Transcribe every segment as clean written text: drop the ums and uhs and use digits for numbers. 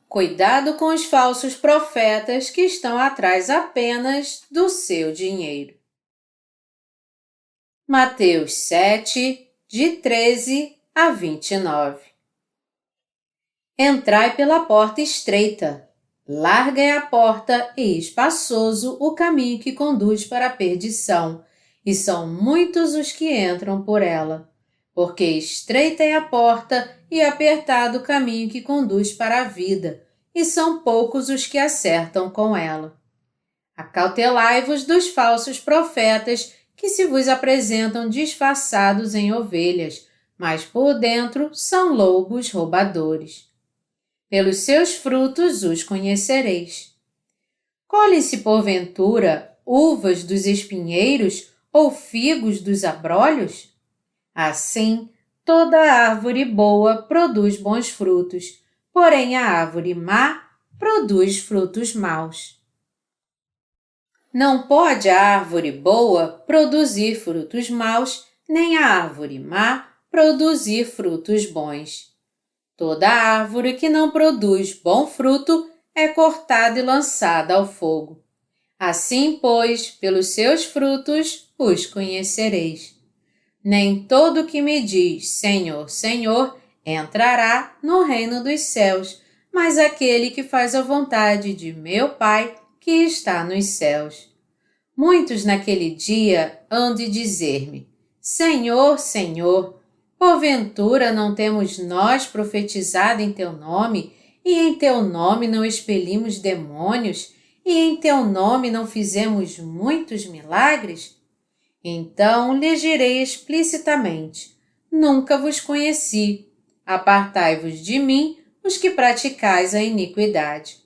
Cuidado com os falsos profetas que estão atrás apenas do seu dinheiro. Mateus 7, de 13 a 29. Entrai pela porta estreita. Larga é a porta e espaçoso o caminho que conduz para a perdição, e são muitos os que entram por ela. Porque estreita é a porta e apertado o caminho que conduz para a vida, e são poucos os que acertam com ela. Acautelai-vos dos falsos profetas que se vos apresentam disfarçados em ovelhas, mas por dentro são lobos roubadores. Pelos seus frutos os conhecereis. Colhem-se porventura uvas dos espinheiros ou figos dos abrolhos? Assim, toda árvore boa produz bons frutos, porém a árvore má produz frutos maus. Não pode a árvore boa produzir frutos maus, nem a árvore má produzir frutos bons. Toda árvore que não produz bom fruto é cortada e lançada ao fogo. Assim, pois, pelos seus frutos os conhecereis. Nem todo que me diz Senhor, Senhor, entrará no reino dos céus, mas aquele que faz a vontade de meu Pai que está nos céus. Muitos naquele dia hão de dizer-me, Senhor, Senhor, porventura não temos nós profetizado em teu nome, e em teu nome não expelimos demônios, e em teu nome não fizemos muitos milagres? Então lhes direi explicitamente, nunca vos conheci, apartai-vos de mim, os que praticais a iniquidade.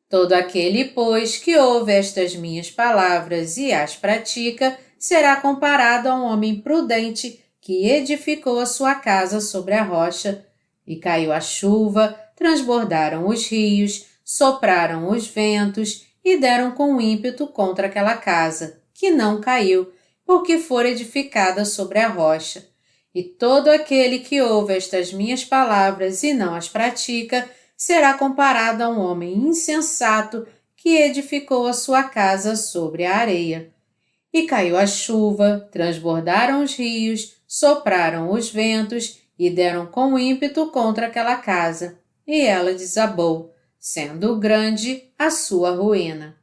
Todo aquele, pois, que ouve estas minhas palavras e as pratica, será comparado a um homem prudente que edificou a sua casa sobre a rocha, e caiu a chuva, transbordaram os rios, sopraram os ventos e deram com ímpeto contra aquela casa, que não caiu, porque fora edificada sobre a rocha. E todo aquele que ouve estas minhas palavras e não as pratica, será comparado a um homem insensato que edificou a sua casa sobre a areia. E caiu a chuva, transbordaram os rios, sopraram os ventos e deram com ímpeto contra aquela casa, e ela desabou, sendo grande a sua ruína.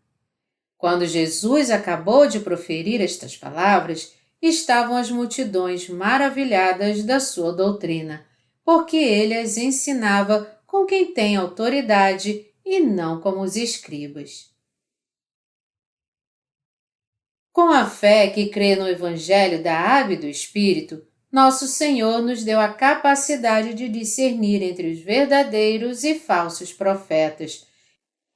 Quando Jesus acabou de proferir estas palavras, estavam as multidões maravilhadas da sua doutrina, porque ele as ensinava com quem tem autoridade e não como os escribas. Com a fé que crê no Evangelho da Água e do Espírito, nosso Senhor nos deu a capacidade de discernir entre os verdadeiros e falsos profetas,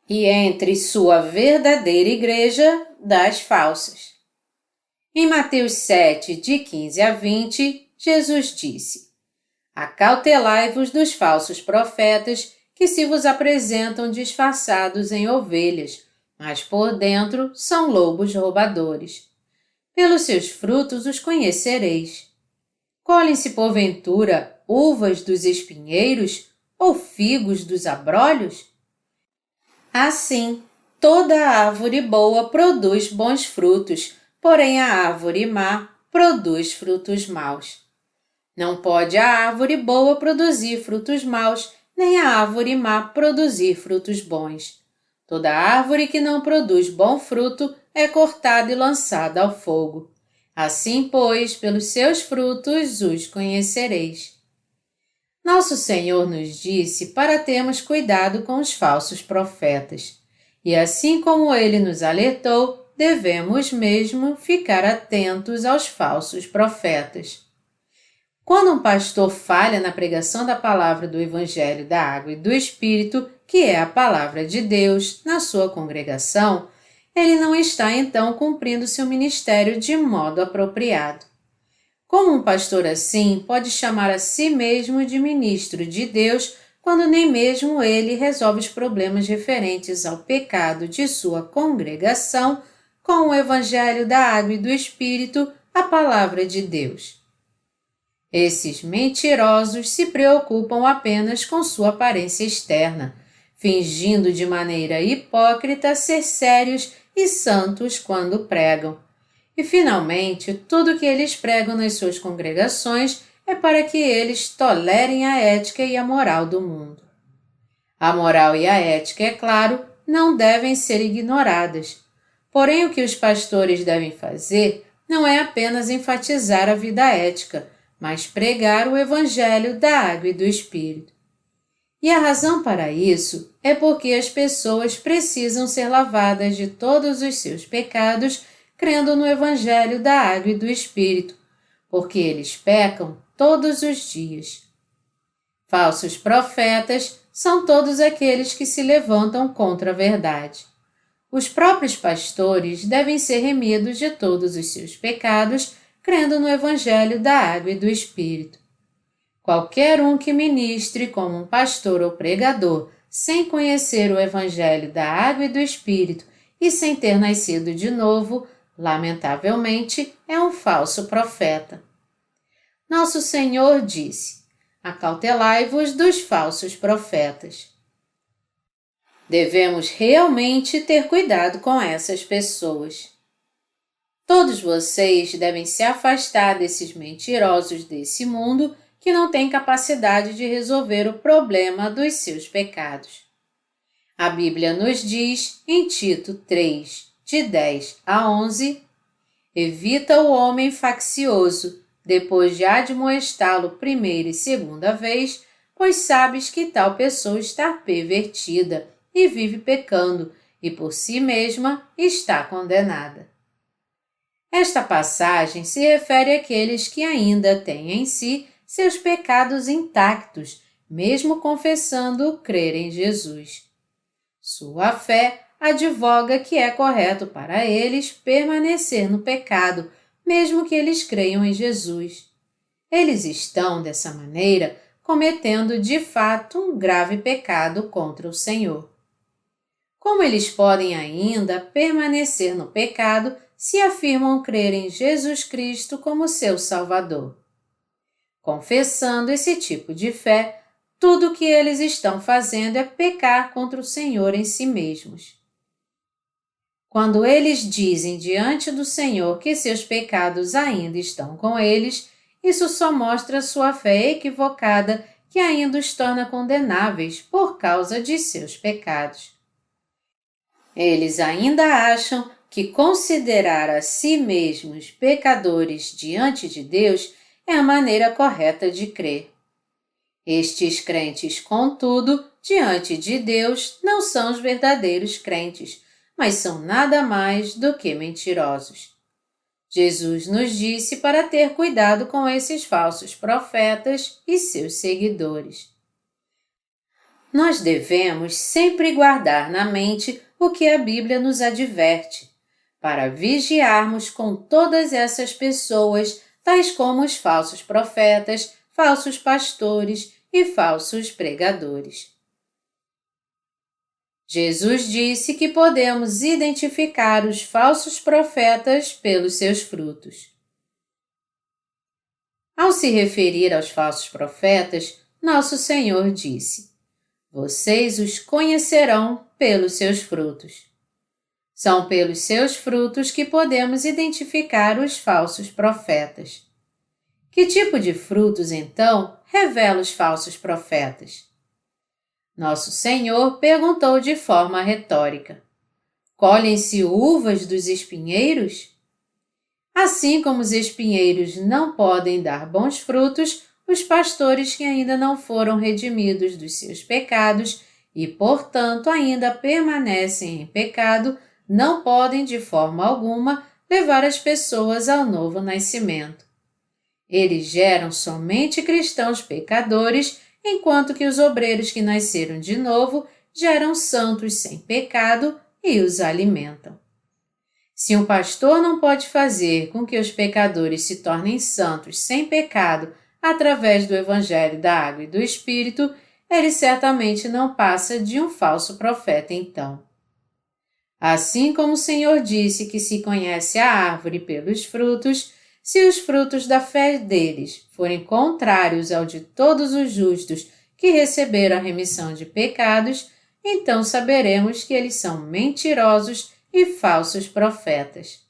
e entre sua verdadeira igreja das falsas. Em Mateus 7, de 15 a 20, Jesus disse, Acautelai-vos dos falsos profetas que se vos apresentam disfarçados em ovelhas, mas por dentro são lobos roubadores. Pelos seus frutos os conhecereis. Colhem-se porventura uvas dos espinheiros ou figos dos abrolhos? Assim, toda árvore boa produz bons frutos, porém a árvore má produz frutos maus. Não pode a árvore boa produzir frutos maus, nem a árvore má produzir frutos bons. Toda árvore que não produz bom fruto é cortada e lançada ao fogo. Assim, pois, pelos seus frutos os conhecereis. Nosso Senhor nos disse para termos cuidado com os falsos profetas. E assim como ele nos alertou, devemos mesmo ficar atentos aos falsos profetas. Quando um pastor falha na pregação da palavra do Evangelho da Água e do Espírito, que é a palavra de Deus, na sua congregação, ele não está então cumprindo seu ministério de modo apropriado. Como um pastor assim pode chamar a si mesmo de ministro de Deus quando nem mesmo ele resolve os problemas referentes ao pecado de sua congregação com o Evangelho da Água e do Espírito, a palavra de Deus? Esses mentirosos se preocupam apenas com sua aparência externa, fingindo de maneira hipócrita ser sérios e santos quando pregam. E, finalmente, tudo que eles pregam nas suas congregações é para que eles tolerem a ética e a moral do mundo. A moral e a ética, é claro, não devem ser ignoradas. Porém, o que os pastores devem fazer não é apenas enfatizar a vida ética, mas pregar o Evangelho da Água e do Espírito. E a razão para isso é porque as pessoas precisam ser lavadas de todos os seus pecados crendo no Evangelho da Água e do Espírito, porque eles pecam todos os dias. Falsos profetas são todos aqueles que se levantam contra a verdade. Os próprios pastores devem ser remidos de todos os seus pecados crendo no Evangelho da Água e do Espírito. Qualquer um que ministre como um pastor ou pregador sem conhecer o Evangelho da Água e do Espírito e sem ter nascido de novo, lamentavelmente, é um falso profeta. Nosso Senhor disse: acautelai-vos dos falsos profetas. Devemos realmente ter cuidado com essas pessoas. Todos vocês devem se afastar desses mentirosos desse mundo que não têm capacidade de resolver o problema dos seus pecados. A Bíblia nos diz, em Tito 3, de 10 a 11, evita o homem faccioso, depois de admoestá-lo primeira e segunda vez, pois sabes que tal pessoa está pervertida e vive pecando, e por si mesma está condenada. Esta passagem se refere àqueles que ainda têm em si seus pecados intactos, mesmo confessando crer em Jesus. Sua fé advoga que é correto para eles permanecer no pecado, mesmo que eles creiam em Jesus. Eles estão, dessa maneira, cometendo de fato um grave pecado contra o Senhor. Como eles podem ainda permanecer no pecado se afirmam crer em Jesus Cristo como seu Salvador? Confessando esse tipo de fé, tudo o que eles estão fazendo é pecar contra o Senhor em si mesmos. Quando eles dizem diante do Senhor que seus pecados ainda estão com eles, isso só mostra sua fé equivocada que ainda os torna condenáveis por causa de seus pecados. Eles ainda acham que considerar a si mesmos pecadores diante de Deus é a maneira correta de crer. Estes crentes, contudo, diante de Deus, não são os verdadeiros crentes, mas são nada mais do que mentirosos. Jesus nos disse para ter cuidado com esses falsos profetas e seus seguidores. Nós devemos sempre guardar na mente o que a Bíblia nos adverte, para vigiarmos com todas essas pessoas, tais como os falsos profetas, falsos pastores e falsos pregadores. Jesus disse que podemos identificar os falsos profetas pelos seus frutos. Ao se referir aos falsos profetas, nosso Senhor disse: vocês os conhecerão pelos seus frutos. São pelos seus frutos que podemos identificar os falsos profetas. Que tipo de frutos, então, revela os falsos profetas? Nosso Senhor perguntou de forma retórica: colhem-se uvas dos espinheiros? Assim como os espinheiros não podem dar bons frutos, os pastores que ainda não foram redimidos dos seus pecados e, portanto, ainda permanecem em pecado, não podem de forma alguma levar as pessoas ao novo nascimento. Eles geram somente cristãos pecadores, enquanto que os obreiros que nasceram de novo geram santos sem pecado e os alimentam. Se um pastor não pode fazer com que os pecadores se tornem santos sem pecado através do Evangelho da Água e do Espírito, ele certamente não passa de um falso profeta então. Assim como o Senhor disse que se conhece a árvore pelos frutos, se os frutos da fé deles forem contrários ao de todos os justos que receberam a remissão de pecados, então saberemos que eles são mentirosos e falsos profetas.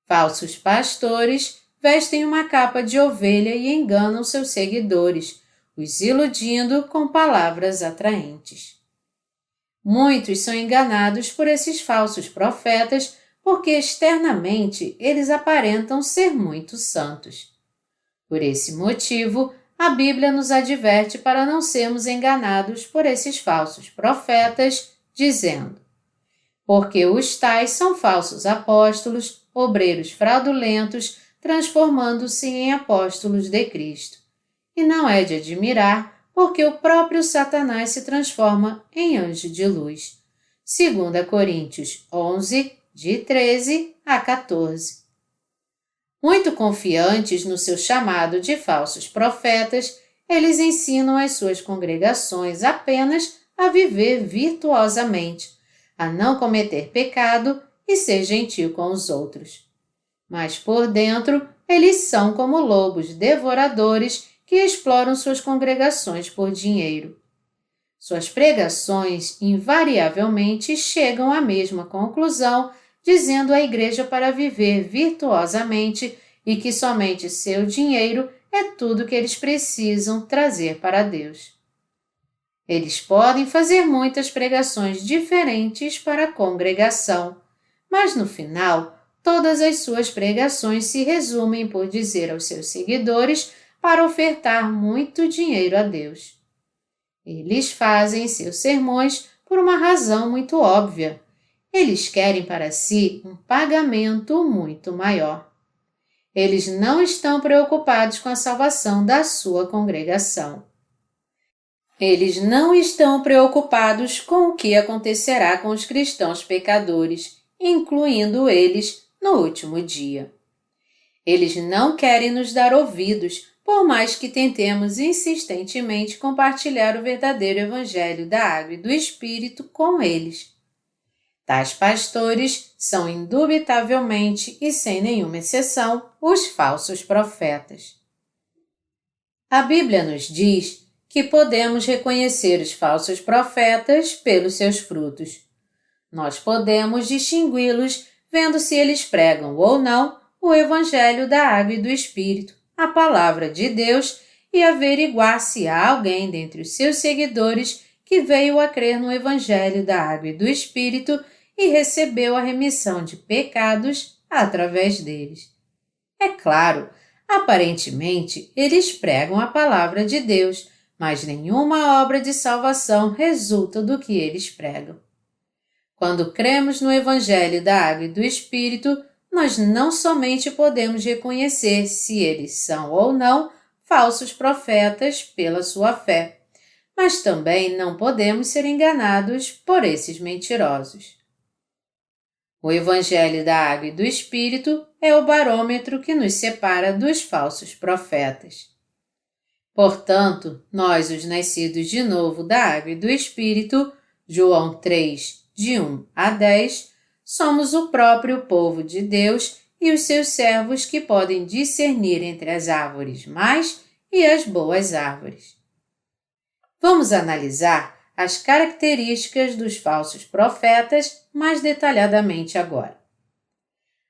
Falsos pastores vestem uma capa de ovelha e enganam seus seguidores, os iludindo com palavras atraentes. Muitos são enganados por esses falsos profetas porque externamente eles aparentam ser muito santos. Por esse motivo, a Bíblia nos adverte para não sermos enganados por esses falsos profetas, dizendo: porque os tais são falsos apóstolos, obreiros fraudulentos, transformando-se em apóstolos de Cristo. E não é de admirar, porque o próprio Satanás se transforma em anjo de luz. 2 Coríntios 11, de 13 a 14. Muito confiantes no seu chamado de falsos profetas, eles ensinam as suas congregações apenas a viver virtuosamente, a não cometer pecado e ser gentil com os outros. Mas por dentro, eles são como lobos devoradores que exploram suas congregações por dinheiro. Suas pregações invariavelmente chegam à mesma conclusão, dizendo à igreja para viver virtuosamente e que somente seu dinheiro é tudo que eles precisam trazer para Deus. Eles podem fazer muitas pregações diferentes para a congregação, mas no final, todas as suas pregações se resumem por dizer aos seus seguidores para ofertar muito dinheiro a Deus. Eles fazem seus sermões por uma razão muito óbvia. Eles querem para si um pagamento muito maior. Eles não estão preocupados com a salvação da sua congregação. Eles não estão preocupados com o que acontecerá com os cristãos pecadores, incluindo eles, no último dia. Eles não querem nos dar ouvidos, por mais que tentemos insistentemente compartilhar o verdadeiro evangelho da água e do Espírito com eles. Tais pastores são indubitavelmente e sem nenhuma exceção os falsos profetas. A Bíblia nos diz que podemos reconhecer os falsos profetas pelos seus frutos. Nós podemos distingui-los vendo se eles pregam ou não o evangelho da água e do Espírito, a palavra de Deus, e averiguar se há alguém dentre os seus seguidores que veio a crer no evangelho da água e do Espírito e recebeu a remissão de pecados através deles. É claro, aparentemente eles pregam a palavra de Deus, mas nenhuma obra de salvação resulta do que eles pregam. Quando cremos no evangelho da água e do Espírito, nós não somente podemos reconhecer se eles são ou não falsos profetas pela sua fé, mas também não podemos ser enganados por esses mentirosos. O evangelho da água e do Espírito é o barômetro que nos separa dos falsos profetas. Portanto, nós, os nascidos de novo da água e do Espírito, João 3, de 1 a 10, somos o próprio povo de Deus e os seus servos que podem discernir entre as árvores más e as boas árvores. Vamos analisar as características dos falsos profetas mais detalhadamente agora.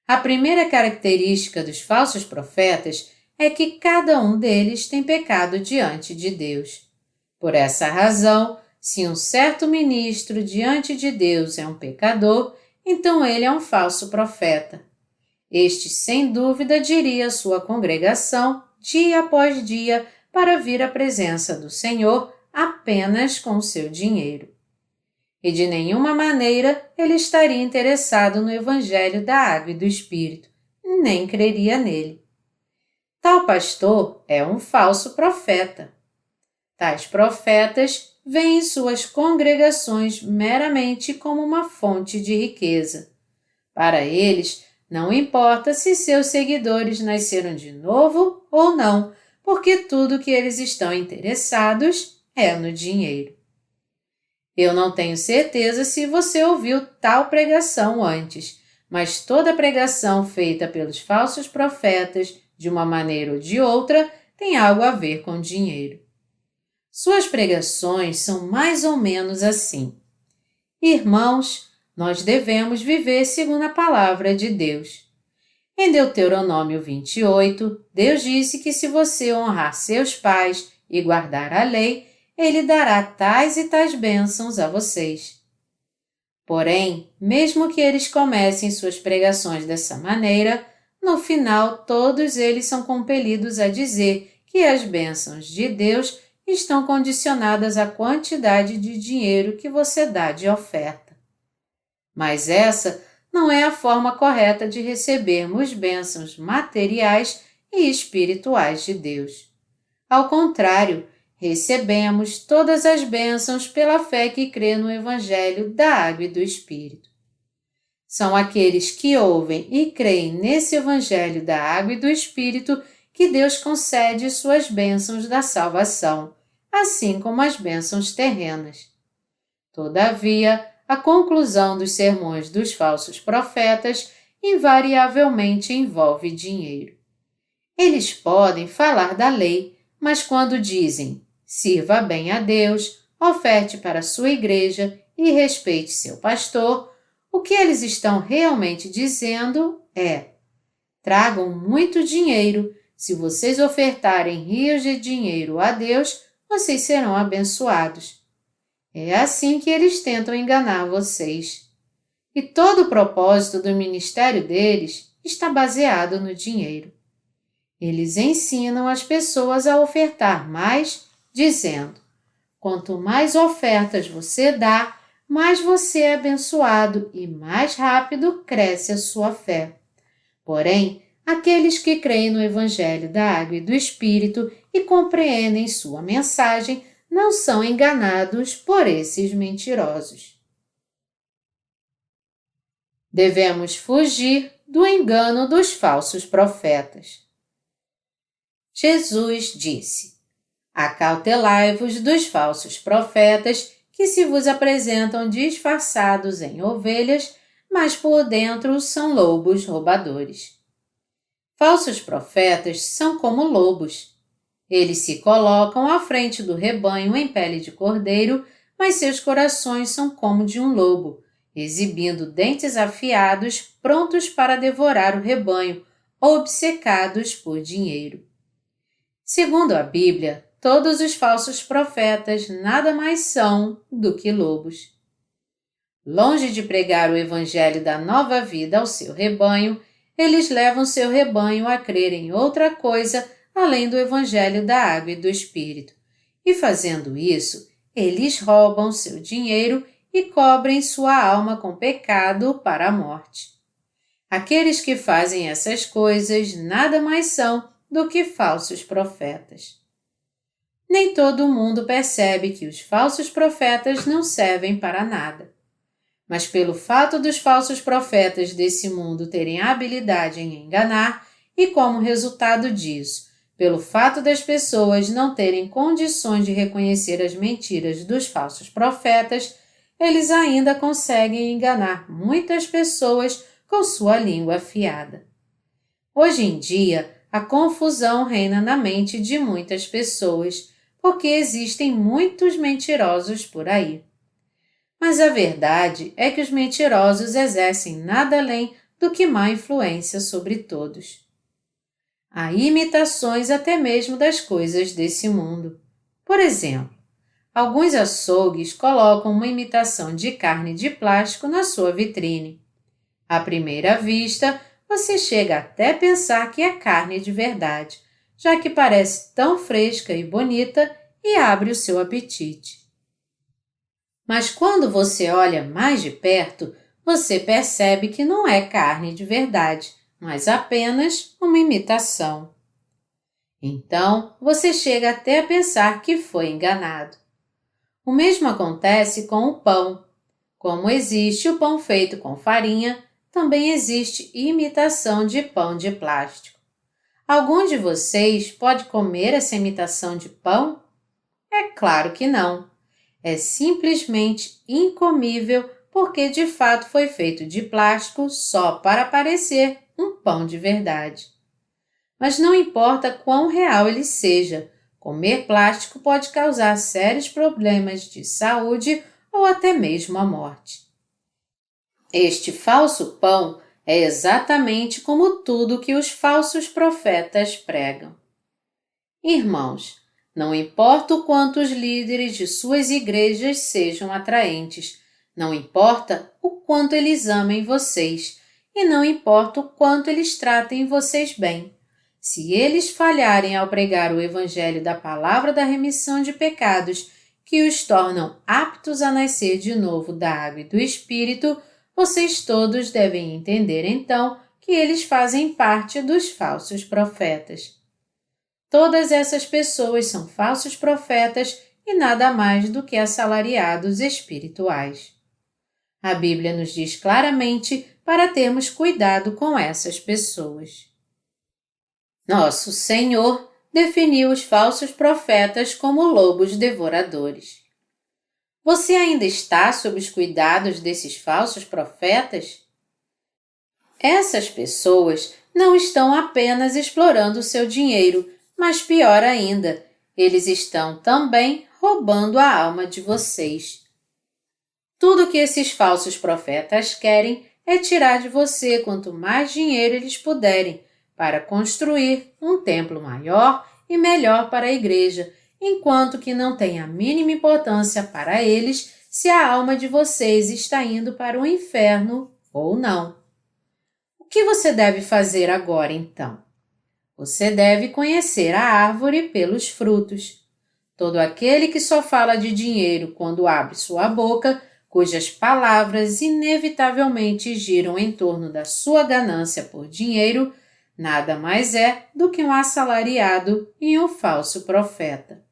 A primeira característica dos falsos profetas é que cada um deles tem pecado diante de Deus. Por essa razão, se um certo ministro diante de Deus é um pecador, então ele é um falso profeta. Este, sem dúvida, diria à sua congregação, dia após dia, para vir à presença do Senhor apenas com o seu dinheiro. E de nenhuma maneira ele estaria interessado no evangelho da água e do Espírito, nem creria nele. Tal pastor é um falso profeta. Tais profetas veem suas congregações meramente como uma fonte de riqueza. Para eles, não importa se seus seguidores nasceram de novo ou não, porque tudo que eles estão interessados é no dinheiro. Eu não tenho certeza se você ouviu tal pregação antes, mas toda pregação feita pelos falsos profetas, de uma maneira ou de outra, tem algo a ver com dinheiro. Suas pregações são mais ou menos assim. Irmãos, nós devemos viver segundo a palavra de Deus. Em Deuteronômio 28, Deus disse que se você honrar seus pais e guardar a lei, Ele dará tais e tais bênçãos a vocês. Porém, mesmo que eles comecem suas pregações dessa maneira, no final todos eles são compelidos a dizer que as bênçãos de Deus estão condicionadas à quantidade de dinheiro que você dá de oferta. Mas essa não é a forma correta de recebermos bênçãos materiais e espirituais de Deus. Ao contrário, recebemos todas as bênçãos pela fé que crê no Evangelho da Água e do Espírito. São aqueles que ouvem e creem nesse Evangelho da Água e do Espírito que Deus concede suas bênçãos da salvação, assim como as bênçãos terrenas. Todavia, a conclusão dos sermões dos falsos profetas invariavelmente envolve dinheiro. Eles podem falar da lei, mas quando dizem sirva bem a Deus, oferte para a sua igreja e respeite seu pastor, o que eles estão realmente dizendo é: tragam muito dinheiro, se vocês ofertarem rios de dinheiro a Deus, vocês serão abençoados. É assim que eles tentam enganar vocês. E todo o propósito do ministério deles está baseado no dinheiro. Eles ensinam as pessoas a ofertar mais, dizendo: quanto mais ofertas você dá, mais você é abençoado e mais rápido cresce a sua fé. Porém, aqueles que creem no Evangelho da Água e do Espírito e compreendem sua mensagem não são enganados por esses mentirosos. Devemos fugir do engano dos falsos profetas. Jesus disse: acautelai-vos dos falsos profetas que se vos apresentam disfarçados em ovelhas, mas por dentro são lobos roubadores. Falsos profetas são como lobos. Eles se colocam à frente do rebanho em pele de cordeiro, mas seus corações são como de um lobo, exibindo dentes afiados prontos para devorar o rebanho, obcecados por dinheiro. Segundo a Bíblia, todos os falsos profetas nada mais são do que lobos. Longe de pregar o evangelho da nova vida ao seu rebanho, eles levam seu rebanho a crer em outra coisa além do evangelho da água e do Espírito. E fazendo isso, eles roubam seu dinheiro e cobrem sua alma com pecado para a morte. Aqueles que fazem essas coisas nada mais são do que falsos profetas. Nem todo mundo percebe que os falsos profetas não servem para nada. Mas pelo fato dos falsos profetas desse mundo terem habilidade em enganar e como resultado disso, pelo fato das pessoas não terem condições de reconhecer as mentiras dos falsos profetas, eles ainda conseguem enganar muitas pessoas com sua língua afiada. Hoje em dia, a confusão reina na mente de muitas pessoas, porque existem muitos mentirosos por aí. Mas a verdade é que os mentirosos exercem nada além do que má influência sobre todos. Há imitações até mesmo das coisas desse mundo. Por exemplo, alguns açougues colocam uma imitação de carne de plástico na sua vitrine. À primeira vista, você chega até a pensar que é carne de verdade, já que parece tão fresca e bonita e abre o seu apetite. Mas quando você olha mais de perto, você percebe que não é carne de verdade, mas apenas uma imitação. Então, você chega até a pensar que foi enganado. O mesmo acontece com o pão. Como existe o pão feito com farinha, também existe imitação de pão de plástico. Algum de vocês pode comer essa imitação de pão? É claro que não. É simplesmente incomível porque de fato foi feito de plástico só para parecer um pão de verdade. Mas não importa quão real ele seja, comer plástico pode causar sérios problemas de saúde ou até mesmo a morte. Este falso pão é exatamente como tudo que os falsos profetas pregam. Irmãos, não importa o quanto os líderes de suas igrejas sejam atraentes, não importa o quanto eles amem vocês, e não importa o quanto eles tratem vocês bem. Se eles falharem ao pregar o evangelho da palavra da remissão de pecados, que os tornam aptos a nascer de novo da água e do Espírito, vocês todos devem entender então que eles fazem parte dos falsos profetas. Todas essas pessoas são falsos profetas e nada mais do que assalariados espirituais. A Bíblia nos diz claramente para termos cuidado com essas pessoas. Nosso Senhor definiu os falsos profetas como lobos devoradores. Você ainda está sob os cuidados desses falsos profetas? Essas pessoas não estão apenas explorando o seu dinheiro, mas pior ainda, eles estão também roubando a alma de vocês. Tudo que esses falsos profetas querem é tirar de você quanto mais dinheiro eles puderem para construir um templo maior e melhor para a igreja, enquanto que não tem a mínima importância para eles se a alma de vocês está indo para o inferno ou não. O que você deve fazer agora, então? Você deve conhecer a árvore pelos frutos. Todo aquele que só fala de dinheiro quando abre sua boca, cujas palavras inevitavelmente giram em torno da sua ganância por dinheiro, nada mais é do que um assalariado e um falso profeta.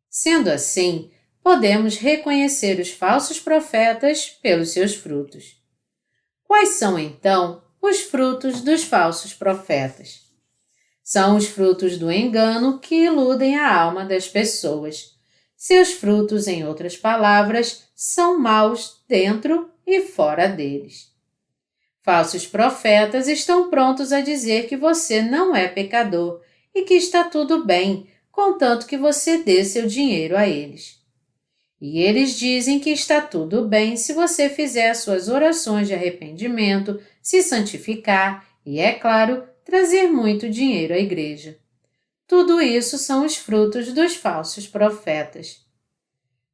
Sendo assim, podemos reconhecer os falsos profetas pelos seus frutos. Quais são, então, os frutos dos falsos profetas? São os frutos do engano que iludem a alma das pessoas. Seus frutos, em outras palavras, são maus dentro e fora deles. Falsos profetas estão prontos a dizer que você não é pecador e que está tudo bem, contanto que você dê seu dinheiro a eles. E eles dizem que está tudo bem se você fizer suas orações de arrependimento, se santificar e, é claro, trazer muito dinheiro à igreja. Tudo isso são os frutos dos falsos profetas.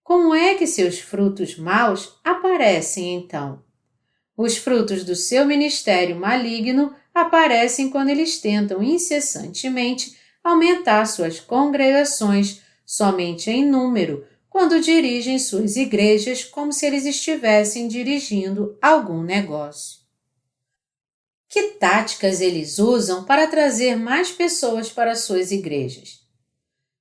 Como é que seus frutos maus aparecem então? Os frutos do seu ministério maligno aparecem quando eles tentam incessantemente aumentar suas congregações somente em número, quando dirigem suas igrejas como se eles estivessem dirigindo algum negócio. Que táticas eles usam para trazer mais pessoas para suas igrejas?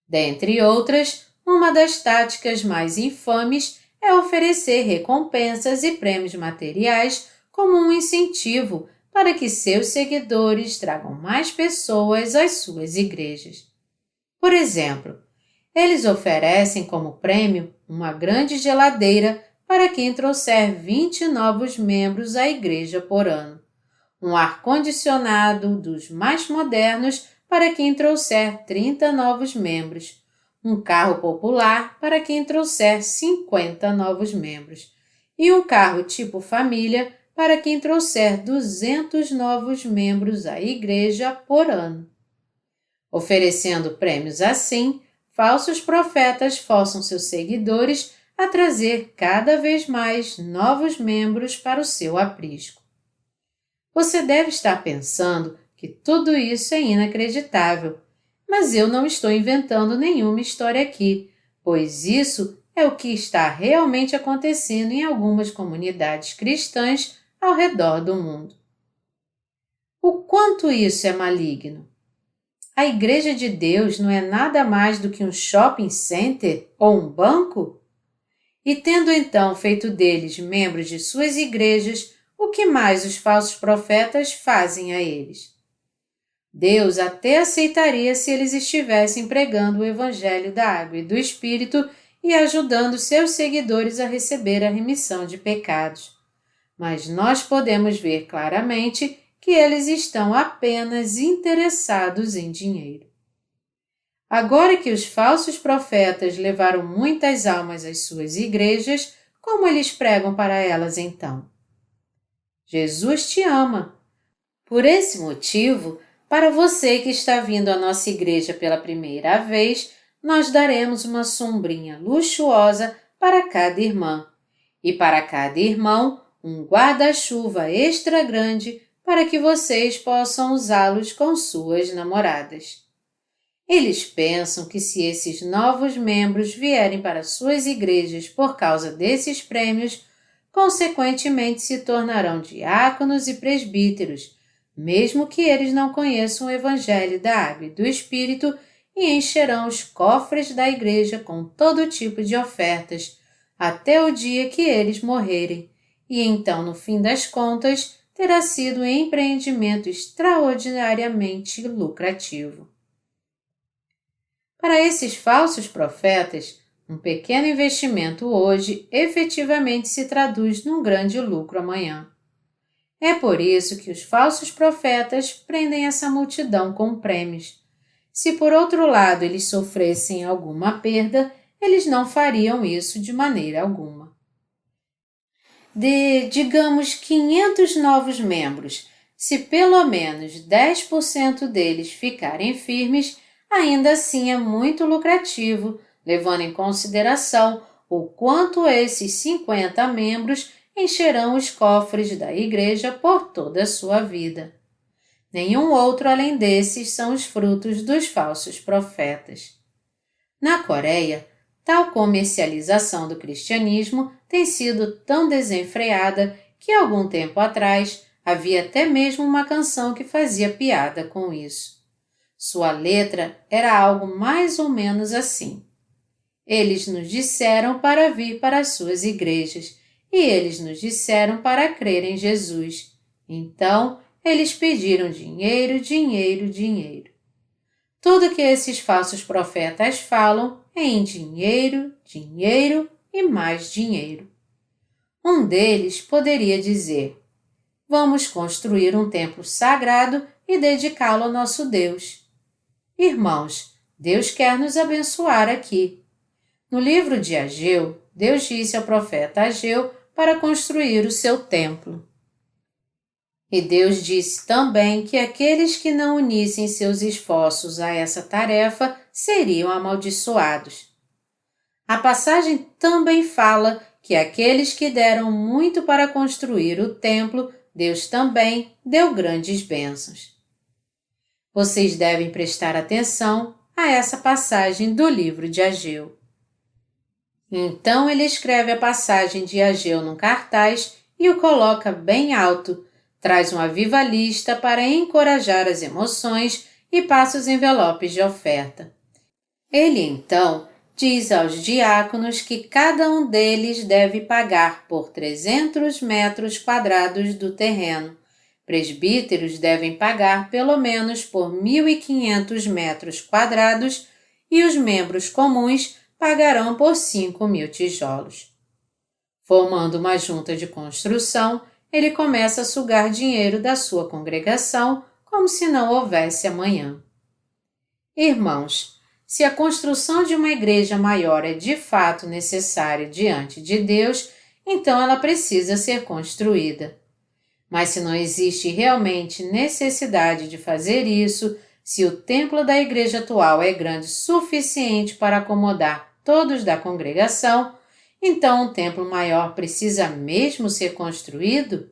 Dentre outras, uma das táticas mais infames é oferecer recompensas e prêmios materiais como um incentivo para que seus seguidores tragam mais pessoas às suas igrejas. Por exemplo, eles oferecem como prêmio uma grande geladeira para quem trouxer 20 novos membros à igreja por ano, um ar-condicionado dos mais modernos para quem trouxer 30 novos membros, um carro popular para quem trouxer 50 novos membros e um carro tipo família para quem trouxer 200 novos membros à igreja por ano. Oferecendo prêmios assim, falsos profetas forçam seus seguidores a trazer cada vez mais novos membros para o seu aprisco. Você deve estar pensando que tudo isso é inacreditável, mas eu não estou inventando nenhuma história aqui, pois isso é o que está realmente acontecendo em algumas comunidades cristãs ao redor do mundo. O quanto isso é maligno? A Igreja de Deus não é nada mais do que um shopping center ou um banco? E tendo então feito deles membros de suas igrejas, o que mais os falsos profetas fazem a eles? Deus até aceitaria se eles estivessem pregando o Evangelho da Água e do Espírito e ajudando seus seguidores a receber a remissão de pecados. Mas nós podemos ver claramente que eles estão apenas interessados em dinheiro. Agora que os falsos profetas levaram muitas almas às suas igrejas, como eles pregam para elas então? Jesus te ama. Por esse motivo, para você que está vindo à nossa igreja pela primeira vez, nós daremos uma sombrinha luxuosa para cada irmã e para cada irmão um guarda-chuva extra grande para que vocês possam usá-los com suas namoradas. Eles pensam que se esses novos membros vierem para suas igrejas por causa desses prêmios, consequentemente se tornarão diáconos e presbíteros, mesmo que eles não conheçam o Evangelho da Água e do Espírito, e encherão os cofres da igreja com todo tipo de ofertas, até o dia que eles morrerem, e então, no fim das contas, terá sido um empreendimento extraordinariamente lucrativo. Para esses falsos profetas, um pequeno investimento hoje efetivamente se traduz num grande lucro amanhã. É por isso que os falsos profetas prendem essa multidão com prêmios. Se por outro lado eles sofressem alguma perda, eles não fariam isso de maneira alguma. De, digamos, 500 novos membros, se pelo menos 10% deles ficarem firmes, ainda assim é muito lucrativo, levando em consideração o quanto esses 50 membros encherão os cofres da igreja por toda a sua vida. Nenhum outro além desses são os frutos dos falsos profetas. Na Coreia, tal comercialização do cristianismo tem sido tão desenfreada que algum tempo atrás havia até mesmo uma canção que fazia piada com isso. Sua letra era algo mais ou menos assim. Eles nos disseram para vir para as suas igrejas, e eles nos disseram para crer em Jesus. Então, eles pediram dinheiro, dinheiro, dinheiro. Tudo que esses falsos profetas falam é em dinheiro, dinheiro e mais dinheiro. Um deles poderia dizer: vamos construir um templo sagrado e dedicá-lo ao nosso Deus. Irmãos, Deus quer nos abençoar aqui. No livro de Ageu, Deus disse ao profeta Ageu para construir o seu templo. E Deus disse também que aqueles que não unissem seus esforços a essa tarefa seriam amaldiçoados. A passagem também fala que aqueles que deram muito para construir o templo, Deus também deu grandes bênçãos. Vocês devem prestar atenção a essa passagem do livro de Ageu. Então ele escreve a passagem de Ageu num cartaz e o coloca bem alto, traz um avivalista para encorajar as emoções e passa os envelopes de oferta. Ele então diz aos diáconos que cada um deles deve pagar por 300 metros quadrados do terreno. Presbíteros devem pagar pelo menos por 1.500 metros quadrados e os membros comuns pagarão por 5.000 tijolos. Formando uma junta de construção, ele começa a sugar dinheiro da sua congregação como se não houvesse amanhã. Irmãos, se a construção de uma igreja maior é de fato necessária diante de Deus, então ela precisa ser construída. Mas se não existe realmente necessidade de fazer isso, se o templo da igreja atual é grande o suficiente para acomodar todos da congregação, então um templo maior precisa mesmo ser construído?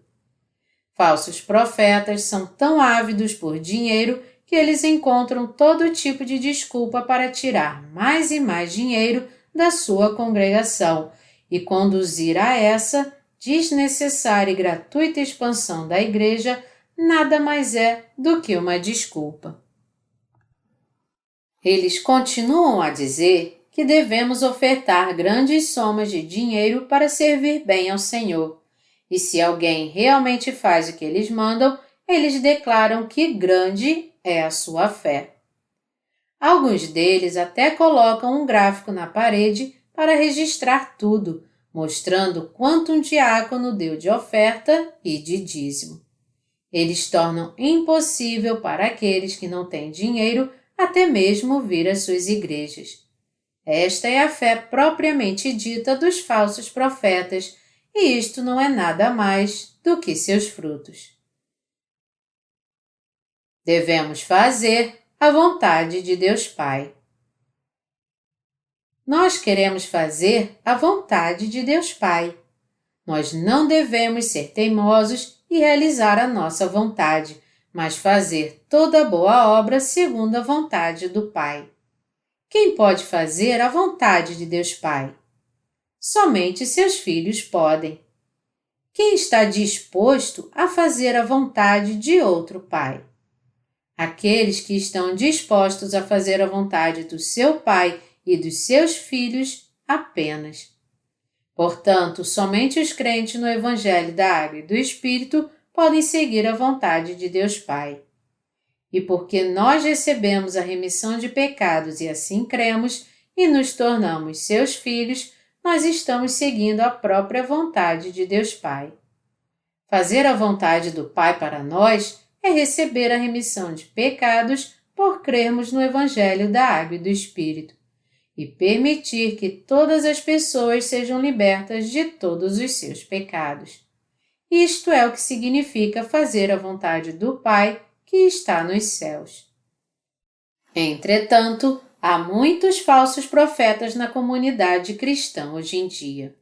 Falsos profetas são tão ávidos por dinheiro que eles encontram todo tipo de desculpa para tirar mais e mais dinheiro da sua congregação e conduzir a essa desnecessária e gratuita expansão da igreja nada mais é do que uma desculpa. Eles continuam a dizer que devemos ofertar grandes somas de dinheiro para servir bem ao Senhor, e se alguém realmente faz o que eles mandam, eles declaram que grande é a sua fé. Alguns deles até colocam um gráfico na parede para registrar tudo, mostrando quanto um diácono deu de oferta e de dízimo. Eles tornam impossível para aqueles que não têm dinheiro até mesmo vir às suas igrejas. Esta é a fé propriamente dita dos falsos profetas, e isto não é nada mais do que seus frutos. Devemos fazer a vontade de Deus Pai. Nós queremos fazer a vontade de Deus Pai. Nós não devemos ser teimosos e realizar a nossa vontade, mas fazer toda boa obra segundo a vontade do Pai. Quem pode fazer a vontade de Deus Pai? Somente seus filhos podem. Quem está disposto a fazer a vontade de outro Pai? Aqueles que estão dispostos a fazer a vontade do seu Pai e dos seus filhos apenas. Portanto, somente os crentes no Evangelho da Água e do Espírito podem seguir a vontade de Deus Pai. E porque nós recebemos a remissão de pecados e assim cremos e nos tornamos seus filhos, nós estamos seguindo a própria vontade de Deus Pai. Fazer a vontade do Pai para nós é receber a remissão de pecados por crermos no Evangelho da Água e do Espírito e permitir que todas as pessoas sejam libertas de todos os seus pecados. Isto é o que significa fazer a vontade do Pai que está nos céus. Entretanto, há muitos falsos profetas na comunidade cristã hoje em dia.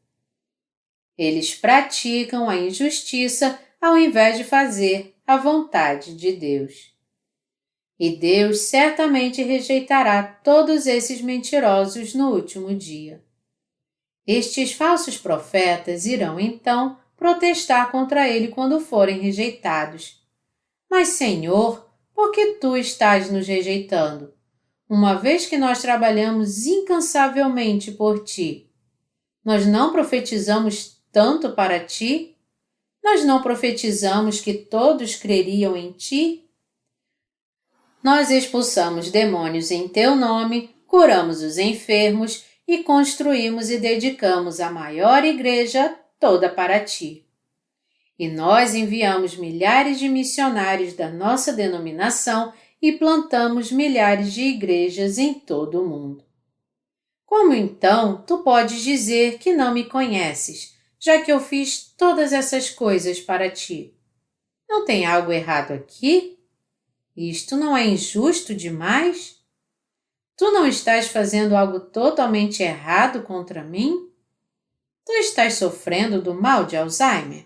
Eles praticam a injustiça ao invés de fazer a vontade de Deus. E Deus certamente rejeitará todos esses mentirosos no último dia. Estes falsos profetas irão, então, protestar contra ele quando forem rejeitados. Mas, Senhor, por que tu estás nos rejeitando, uma vez que nós trabalhamos incansavelmente por ti? Nós não profetizamos tanto para ti? Nós não profetizamos que todos creriam em ti? Nós expulsamos demônios em teu nome, curamos os enfermos e construímos e dedicamos a maior igreja toda para ti. E nós enviamos milhares de missionários da nossa denominação e plantamos milhares de igrejas em todo o mundo. Como então tu podes dizer que não me conheces, já que eu fiz todas essas coisas para ti? Não tem algo errado aqui? Isto não é injusto demais? Tu não estás fazendo algo totalmente errado contra mim? Tu estás sofrendo do mal de Alzheimer?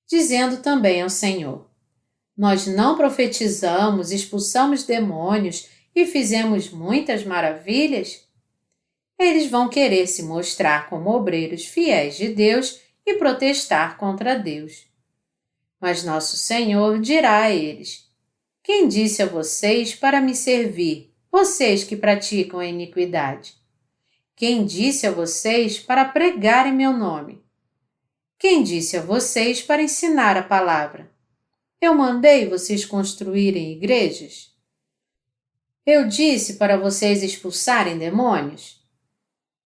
Dizendo também ao Senhor: nós não profetizamos, expulsamos demônios e fizemos muitas maravilhas? Eles vão querer se mostrar como obreiros fiéis de Deus e protestar contra Deus. Mas nosso Senhor dirá a eles: quem disse a vocês para me servir, vocês que praticam a iniquidade? Quem disse a vocês para pregar em meu nome? Quem disse a vocês para ensinar a palavra? Eu mandei vocês construírem igrejas? Eu disse para vocês expulsarem demônios?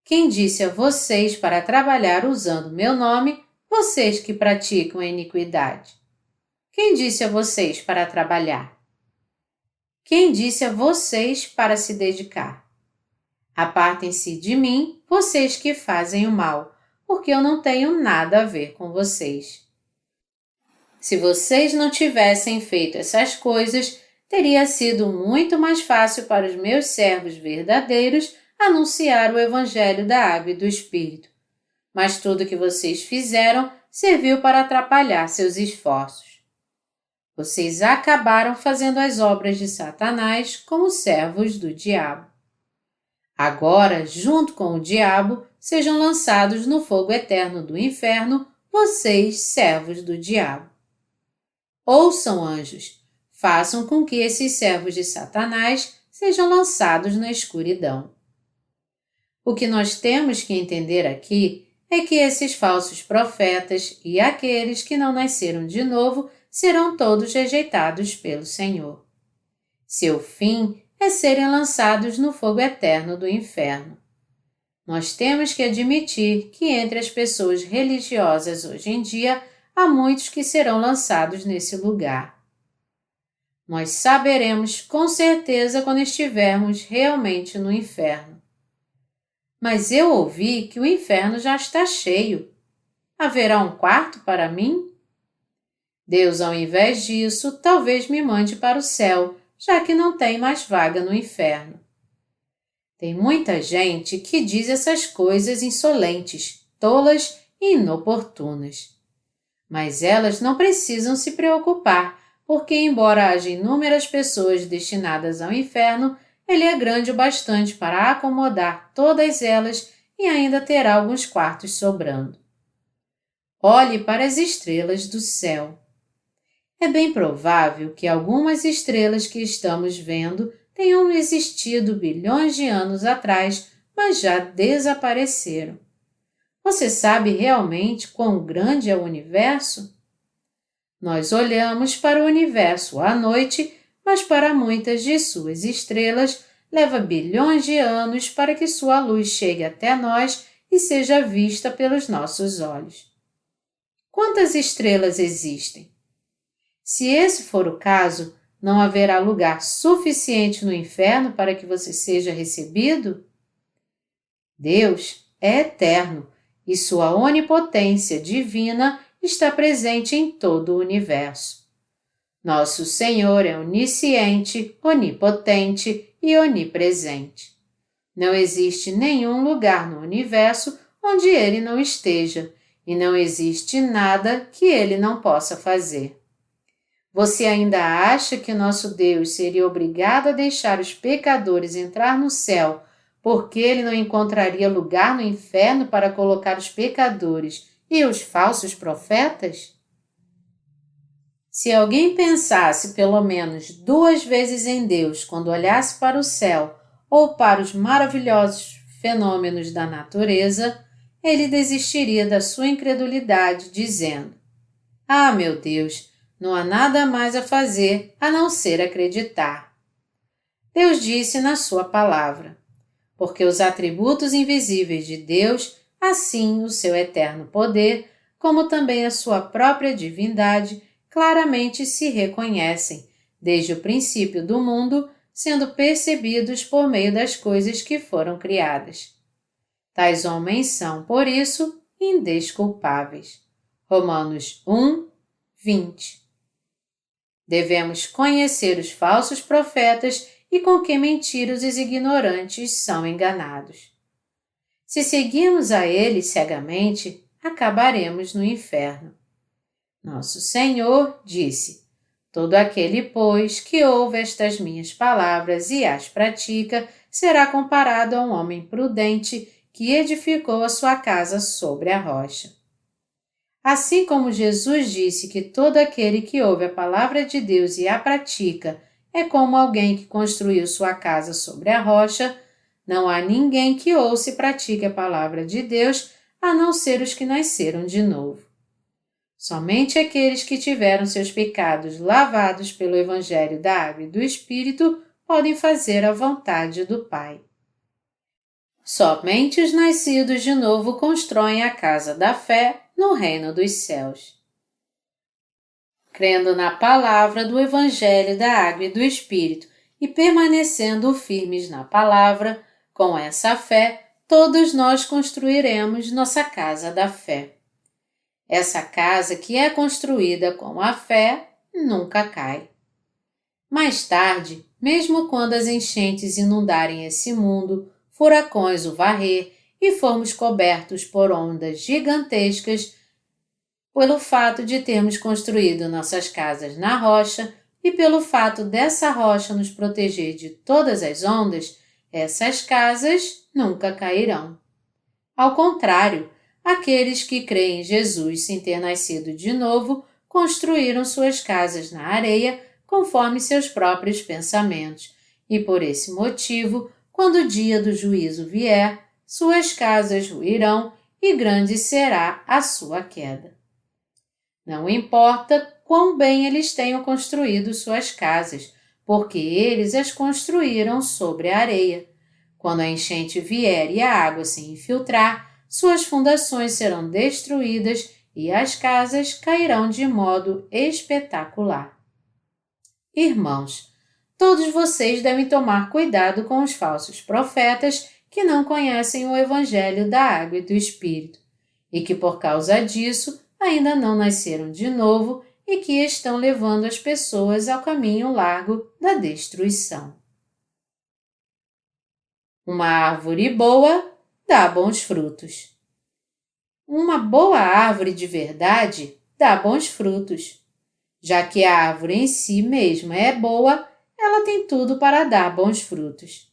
Quem disse a vocês para trabalhar usando meu nome, vocês que praticam a iniquidade? Quem disse a vocês para trabalhar? Quem disse a vocês para se dedicar? Apartem-se de mim, vocês que fazem o mal, porque eu não tenho nada a ver com vocês. Se vocês não tivessem feito essas coisas, teria sido muito mais fácil para os meus servos verdadeiros anunciar o Evangelho da Água e do Espírito. Mas tudo que vocês fizeram serviu para atrapalhar seus esforços. Vocês acabaram fazendo as obras de Satanás como servos do diabo. Agora, junto com o diabo, sejam lançados no fogo eterno do inferno, vocês, servos do diabo. Ouçam, anjos, façam com que esses servos de Satanás sejam lançados na escuridão. O que nós temos que entender aqui é que esses falsos profetas e aqueles que não nasceram de novo serão todos rejeitados pelo Senhor. Seu fim é serem lançados no fogo eterno do inferno. Nós temos que admitir que entre as pessoas religiosas hoje em dia há muitos que serão lançados nesse lugar. Nós saberemos com certeza quando estivermos realmente no inferno. Mas eu ouvi que o inferno já está cheio. Haverá um quarto para mim? Deus, ao invés disso, talvez me mande para o céu, já que não tem mais vaga no inferno. Tem muita gente que diz essas coisas insolentes, tolas e inoportunas. Mas elas não precisam se preocupar, porque embora haja inúmeras pessoas destinadas ao inferno, ele é grande o bastante para acomodar todas elas e ainda terá alguns quartos sobrando. Olhe para as estrelas do céu. É bem provável que algumas estrelas que estamos vendo tenham existido bilhões de anos atrás, mas já desapareceram. Você sabe realmente quão grande é o universo? Nós olhamos para o universo à noite, mas para muitas de suas estrelas leva bilhões de anos para que sua luz chegue até nós e seja vista pelos nossos olhos. Quantas estrelas existem? Se esse for o caso, não haverá lugar suficiente no inferno para que você seja recebido? Deus é eterno e sua onipotência divina está presente em todo o universo. Nosso Senhor é onisciente, onipotente e onipresente. Não existe nenhum lugar no universo onde Ele não esteja, e não existe nada que Ele não possa fazer. Você ainda acha que nosso Deus seria obrigado a deixar os pecadores entrar no céu porque Ele não encontraria lugar no inferno para colocar os pecadores e os falsos profetas? Se alguém pensasse pelo menos 2 vezes em Deus quando olhasse para o céu ou para os maravilhosos fenômenos da natureza, ele desistiria da sua incredulidade, dizendo: "Ah, meu Deus, não há nada mais a fazer a não ser acreditar." Deus disse na sua palavra: porque os atributos invisíveis de Deus, assim o seu eterno poder, como também a sua própria divindade, claramente se reconhecem, desde o princípio do mundo, sendo percebidos por meio das coisas que foram criadas. Tais homens são, por isso, indesculpáveis. Romanos 1, 20. Devemos conhecer os falsos profetas e com que mentirosos e ignorantes são enganados. Se seguirmos a eles cegamente, acabaremos no inferno. Nosso Senhor disse: "Todo aquele, pois, que ouve estas minhas palavras e as pratica, será comparado a um homem prudente que edificou a sua casa sobre a rocha." Assim como Jesus disse que todo aquele que ouve a palavra de Deus e a pratica é como alguém que construiu sua casa sobre a rocha, não há ninguém que ouça e pratique a palavra de Deus a não ser os que nasceram de novo. Somente aqueles que tiveram seus pecados lavados pelo Evangelho da Água e do Espírito podem fazer a vontade do Pai. Somente os nascidos de novo constroem a casa da fé no reino dos céus. Crendo na palavra do Evangelho da Água e do Espírito e permanecendo firmes na palavra, com essa fé, todos nós construiremos nossa casa da fé. Essa casa que é construída com a fé nunca cai. Mais tarde, mesmo quando as enchentes inundarem esse mundo, furacões o varrer e formos cobertos por ondas gigantescas, pelo fato de termos construído nossas casas na rocha e pelo fato dessa rocha nos proteger de todas as ondas, essas casas nunca cairão. Ao contrário, aqueles que creem em Jesus sem ter nascido de novo construíram suas casas na areia conforme seus próprios pensamentos, e por esse motivo, quando o dia do juízo vier, suas casas ruirão e grande será a sua queda. Não importa quão bem eles tenham construído suas casas, porque eles as construíram sobre a areia. Quando a enchente vier e a água se infiltrar, suas fundações serão destruídas e as casas cairão de modo espetacular. Irmãos, todos vocês devem tomar cuidado com os falsos profetas que não conhecem o Evangelho da Água e do Espírito, e que por causa disso ainda não nasceram de novo e que estão levando as pessoas ao caminho largo da destruição. Uma árvore boa dá bons frutos. Uma boa árvore de verdade dá bons frutos. Já que a árvore em si mesma é boa, ela tem tudo para dar bons frutos.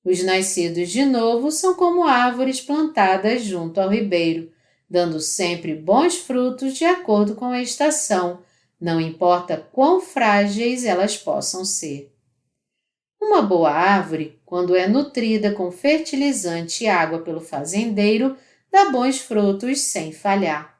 Os nascidos de novo são como árvores plantadas junto ao ribeiro, dando sempre bons frutos de acordo com a estação, não importa quão frágeis elas possam ser. Uma boa árvore, quando é nutrida com fertilizante e água pelo fazendeiro, dá bons frutos sem falhar.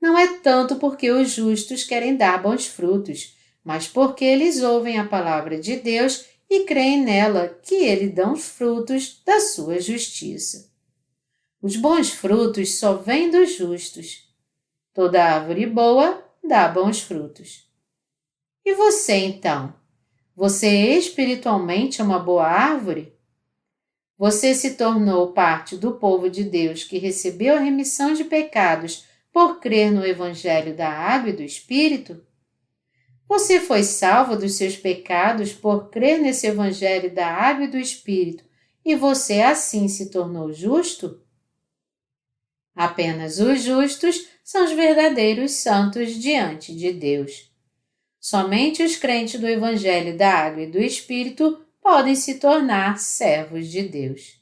Não é tanto porque os justos querem dar bons frutos, mas porque eles ouvem a palavra de Deus e creem nela que Ele dá os frutos da sua justiça. Os bons frutos só vêm dos justos. Toda árvore boa dá bons frutos. E você, então? Você espiritualmente é uma boa árvore? Você se tornou parte do povo de Deus que recebeu a remissão de pecados por crer no Evangelho da Água e do Espírito? Você foi salvo dos seus pecados por crer nesse Evangelho da Água e do Espírito e você assim se tornou justo? Apenas os justos são os verdadeiros santos diante de Deus. Somente os crentes do Evangelho da Água e do Espírito podem se tornar servos de Deus.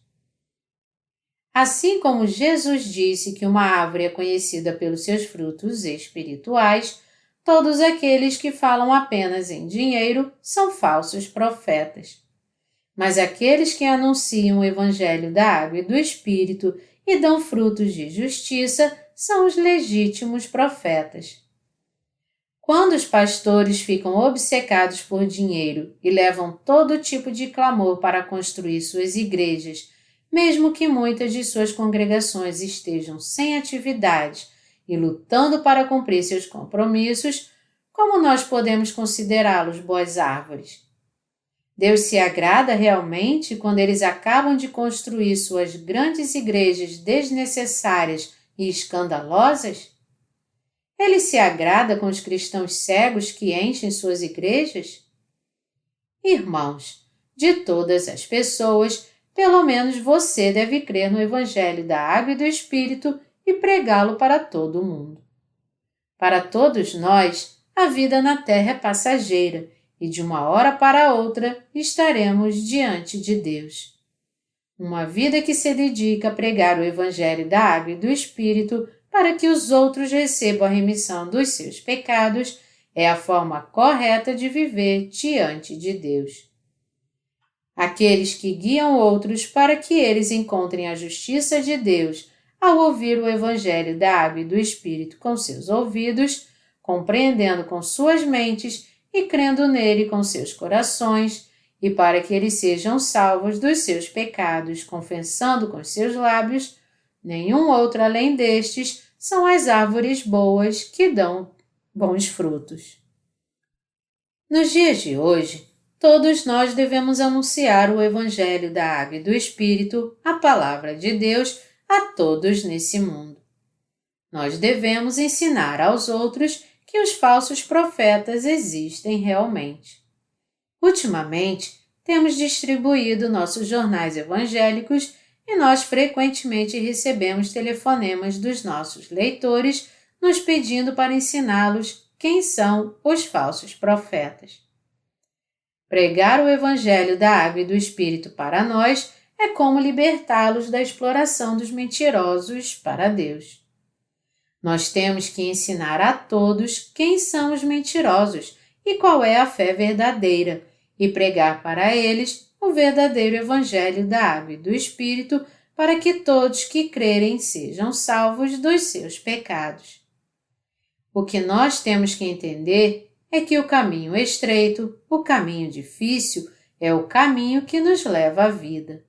Assim como Jesus disse que uma árvore é conhecida pelos seus frutos espirituais, todos aqueles que falam apenas em dinheiro são falsos profetas. Mas aqueles que anunciam o Evangelho da Água e do Espírito e dão frutos de justiça são os legítimos profetas. Quando os pastores ficam obcecados por dinheiro e levam todo tipo de clamor para construir suas igrejas, mesmo que muitas de suas congregações estejam sem atividade e lutando para cumprir seus compromissos, como nós podemos considerá-los boas árvores? Deus se agrada realmente quando eles acabam de construir suas grandes igrejas desnecessárias e escandalosas? Ele se agrada com os cristãos cegos que enchem suas igrejas? Irmãos, de todas as pessoas, pelo menos você deve crer no Evangelho da Água e do Espírito e pregá-lo para todo mundo. Para todos nós, a vida na terra é passageira e de uma hora para outra estaremos diante de Deus. Uma vida que se dedica a pregar o Evangelho da Água e do Espírito para que os outros recebam a remissão dos seus pecados é a forma correta de viver diante de Deus. Aqueles que guiam outros para que eles encontrem a justiça de Deus ao ouvir o Evangelho da Água e do Espírito com seus ouvidos, compreendendo com suas mentes e crendo nele com seus corações, e para que eles sejam salvos dos seus pecados, confessando com seus lábios, nenhum outro além destes são as árvores boas que dão bons frutos. Nos dias de hoje, todos nós devemos anunciar o Evangelho da Água e do Espírito, a Palavra de Deus, a todos nesse mundo. Nós devemos ensinar aos outros que os falsos profetas existem realmente. Ultimamente, temos distribuído nossos jornais evangélicos e nós frequentemente recebemos telefonemas dos nossos leitores nos pedindo para ensiná-los quem são os falsos profetas. Pregar o Evangelho da Água e do Espírito para nós é como libertá-los da exploração dos mentirosos para Deus. Nós temos que ensinar a todos quem são os mentirosos e qual é a fé verdadeira, e pregar para eles o verdadeiro Evangelho da Água e do Espírito para que todos que crerem sejam salvos dos seus pecados. O que nós temos que entender é que o caminho estreito, o caminho difícil, é o caminho que nos leva à vida.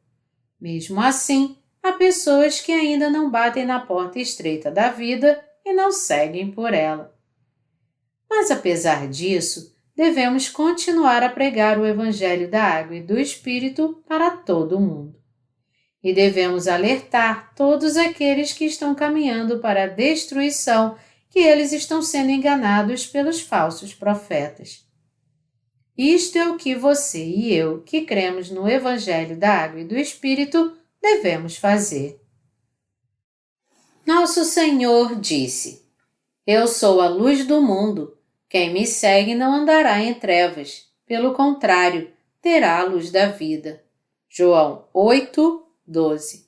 Mesmo assim, há pessoas que ainda não batem na porta estreita da vida e não seguem por ela. Mas apesar disso, devemos continuar a pregar o Evangelho da Água e do Espírito para todo mundo. E devemos alertar todos aqueles que estão caminhando para a destruição, que eles estão sendo enganados pelos falsos profetas. Isto é o que você e eu, que cremos no Evangelho da Água e do Espírito, devemos fazer. Nosso Senhor disse: Eu sou a luz do mundo. Quem me segue não andará em trevas. Pelo contrário, terá a luz da vida. João 8:12.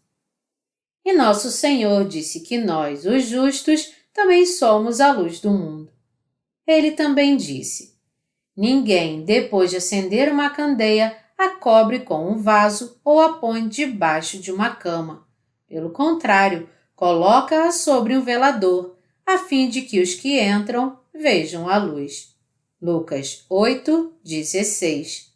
E nosso Senhor disse que nós, os justos, também somos a luz do mundo. Ele também disse: Ninguém, depois de acender uma candeia, a cobre com um vaso ou a põe debaixo de uma cama. Pelo contrário, coloca-a sobre um velador, a fim de que os que entram vejam a luz. Lucas 8:16.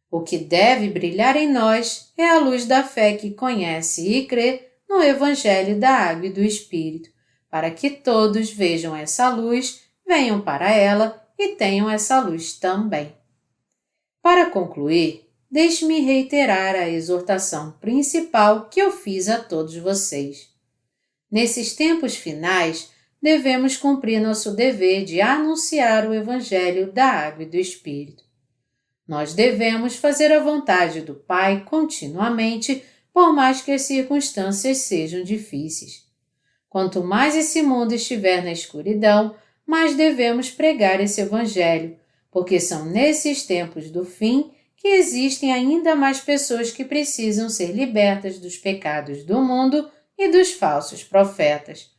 O que deve brilhar em nós é a luz da fé que conhece e crê no Evangelho da Água e do Espírito, para que todos vejam essa luz, venham para ela e tenham essa luz também. Para concluir, deixe-me reiterar a exortação principal que eu fiz a todos vocês. Nesses tempos finais, devemos cumprir nosso dever de anunciar o Evangelho da Água e do Espírito. Nós devemos fazer a vontade do Pai continuamente, por mais que as circunstâncias sejam difíceis. Quanto mais esse mundo estiver na escuridão, mais devemos pregar esse Evangelho, porque são nesses tempos do fim que existem ainda mais pessoas que precisam ser libertas dos pecados do mundo e dos falsos profetas.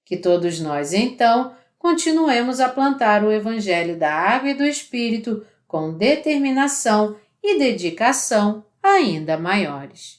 Que todos nós, então, continuemos a plantar o Evangelho da Água e do Espírito com determinação e dedicação ainda maiores.